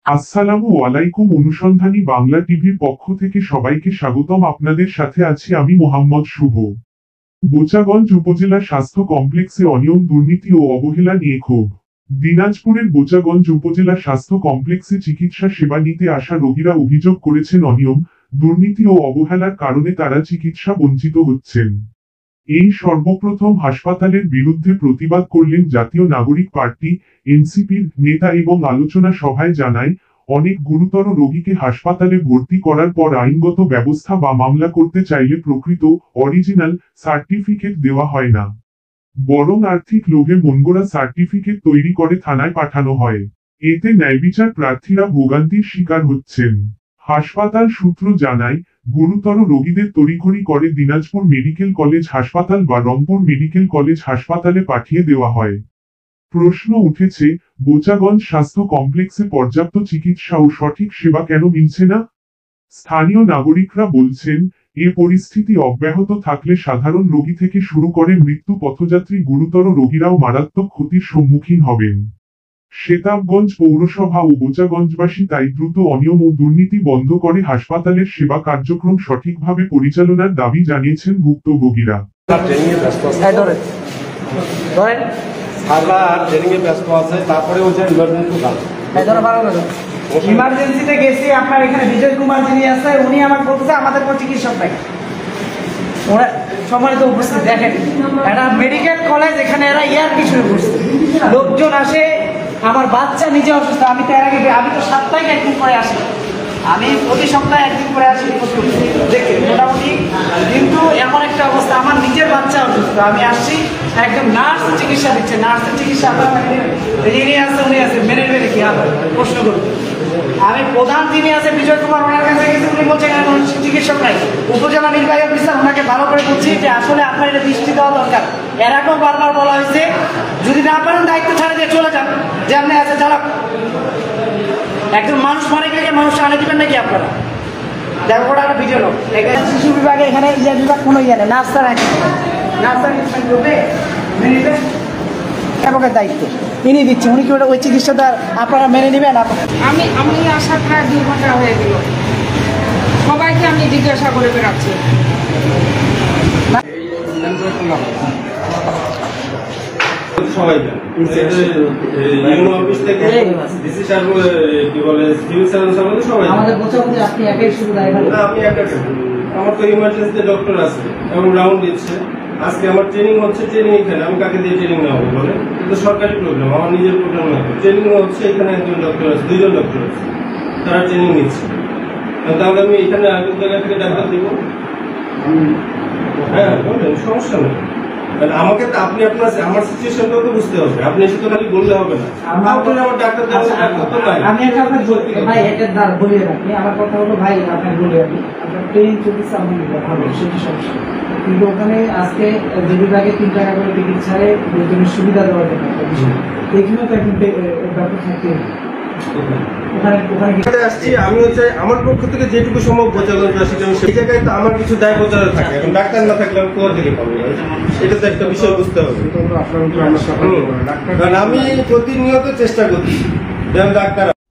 আসসালামু আলাইকুম। অনুসন্ধানী বাংলা টিভির পক্ষ থেকে সবাইকে স্বাগতম। আপনাদের সাথে আছি আমি মোহাম্মদ শুভ। বোচাগঞ্জ উপজেলা স্বাস্থ্য কমপ্লেক্সে অনিয়ম, দুর্নীতি ও অবহেলা নিয়ে ক্ষোভ। দিনাজপুরের বোচাগঞ্জ উপজেলা স্বাস্থ্য কমপ্লেক্সে চিকিৎসা সেবা নিতে আসা রোগীরা অভিযোগ করেছেন অনিয়ম, দুর্নীতি ও অবহেলার কারণে তারা চিকিৎসা বঞ্চিত হচ্ছেন। এই সর্বপ্রথম হাসপাতালের বিরুদ্ধে প্রতিবাদ করলেন জাতীয় নাগরিক পার্টি এনসিপির নেতা এবং আলোচনা সভায় জানায়, অনেক গুরুতর রোগীকে হাসপাতালে ভর্তি করার পর আইনগত ব্যবস্থা বা মামলা করতে চাইলে প্রকৃত অরিজিনাল সার্টিফিকেট দেওয়া হয় না, বরং আর্থিক লোভে মনগড়া সার্টিফিকেট তৈরি করে থানায় পাঠানো হয়। এতে ন্যায়বিচার প্রার্থীরা ভোগান্তির শিকার হচ্ছেন। হাসপাতাল সূত্র জানায়, গুরুতর রোগীদের তড়িঘড়ি করে দিনাজপুর মেডিকেল কলেজ হাসপাতাল বা রংপুর মেডিকেল কলেজ হাসপাতালে পাঠিয়ে দেওয়া হয়। প্রশ্ন উঠেছে, বোচাগঞ্জ স্বাস্থ্য কমপ্লেক্সে পর্যাপ্ত চিকিৎসা ও সঠিক সেবা কেন মিলছে না? স্থানীয় নাগরিকরা বলছেন, এ পরিস্থিতি অব্যাহত থাকলে সাধারণ রোগী থেকে শুরু করে মৃত্যু পথযাত্রী গুরুতর রোগীরাও মারাত্মক ক্ষতির সম্মুখীন হবেন। শেতাবগঞ্জ পৌরসভা ও বোচাগঞ্জবাসী তাই দ্রুত অনিয়ম ও দুর্নীতি বন্ধ করে হাসপাতালের সেবা কার্যক্রম সঠিকভাবে পরিচালনার দাবি জানিয়েছেন ভুক্তভোগীরা। ইমার্জেন্সিতে গেছি, আপনার এখানে বিজয় কুমার যিনি আছে উনি আমাকে বলতেছে আমাদের কোনো চিকিৎসক নাই। ওরা সম্মানিত উপস্থিত দেখেন, একটা মেডিকেল কলেজ, এখানে এরা ইয়ার শুরু করছে, লোকজন আসে, আমার বাচ্চা নিজে অসুস্থ, আমি তো এর আগে আমি তো সপ্তাহে একদিন করে আসি, আমি প্রতি সপ্তাহে একদিন করে আসি দেখে মোটামুটি, কিন্তু এমন একটা অবস্থা আমার নিজের বাচ্চা অসুস্থ, আমি আসছি, একদম নার্স চিকিৎসা দিচ্ছে, নার্সের চিকিৎসা যিনি আছে উনি আছে মেনে নেবে কি প্রশ্ন করবে। আমি প্রধান যিনি আছে বিজয় কুমার ওনার কাছে গেছি, উনি বলছেন চিকিৎসক নাই। উপজেলা নির্বাহী অফিসার ওনাকে ভালো করে বলছি যে আসলে আপনার এটা দৃষ্টি দেওয়া দরকার। এর আগেও বারবার বলা হয়েছে যদি না পারেন দায়িত্ব ছাড়া দিয়ে চলে যান, যে আপনি আছে যারা একজন মানুষ মারে গেলে মানুষ আনে দিবেন নাকি আপনারা? দেখো ওটা একটা ভিডিও লোক শিশু বিভাগে এখানে ইয়ে বিভাগ কোনো ইয়ে নেই, নার্সার দায়িত্ব ইনি দিচ্ছে, উনি কি ওটা ওই চিকিৎসাটা আপনারা মেনে নেবেন? আমি আসার প্রায় 2 ঘন্টা হয়ে গেল, সবাইকে আমি জিজ্ঞাসা করে বেড়াচ্ছি। সবাই অফিস থেকে ডিসি স্যার কি বলে সিভিল সার্জন সবাই আমাদের বোঝাবুঝি আপনি একাই শুধু দায়ভার? না, আমি একা। আমার তো ইমার্জেন্সিতে ডক্টর আছে এবং রাউন্ড দিচ্ছে। আজকে আমার ট্রেনিং হচ্ছে, ট্রেনিং এখানে আমি কাকে দিয়ে ট্রেনিং নেওয়া হবে বলে? কিন্তু সরকারি প্রোগ্রাম, আমার নিজের প্রোগ্রাম না। ট্রেনিং হচ্ছে এখানে, একজন ডক্টর আছে, 2জন ডক্টর আছে, তারা ট্রেনিং নিচ্ছে। তাহলে আমি এখানে আগের জায়গা থেকে ডাক্তার দিব? হ্যাঁ বলেন, সমস্যা নেই। আমাকে তো আপনি আপনার আমার সিচুয়েশনটাও তো বুঝতে হবে, আপনি এসে তো খালি বললে হবে না। আমার ডাক্তার আমি একটা ভাই এটা বলে রাখি, আমার কথা হলো ভাই আপনার বলে রাখি, আপনার ট্রেনিং চলতেছে আমাদের ভালো, সেটি সমস্যা, কিন্তু ওখানে আজকে যে বিভাগে 3 টাকা করে টিকিট ছাড়ে লোকজনের সুবিধা দেওয়ার জন্য একটা বিষয়, এখানেও তো একদিন ব্যাপার থাকতে আসছি। আমি হচ্ছে আমার পক্ষ থেকে যেটুকু সম্ভব বোঝাগঞ্জ আসি, সেই জায়গায় তো আমার কিছু দায়বদ্ধতা থাকে। এখন ডাক্তার না থাকলে আমি কোথা থেকে পাবো? এটা তো একটা বিষয় বুঝতে হবে। কারণ আমি প্রতিনিয়ত চেষ্টা করছি যে আমি ডাক্তার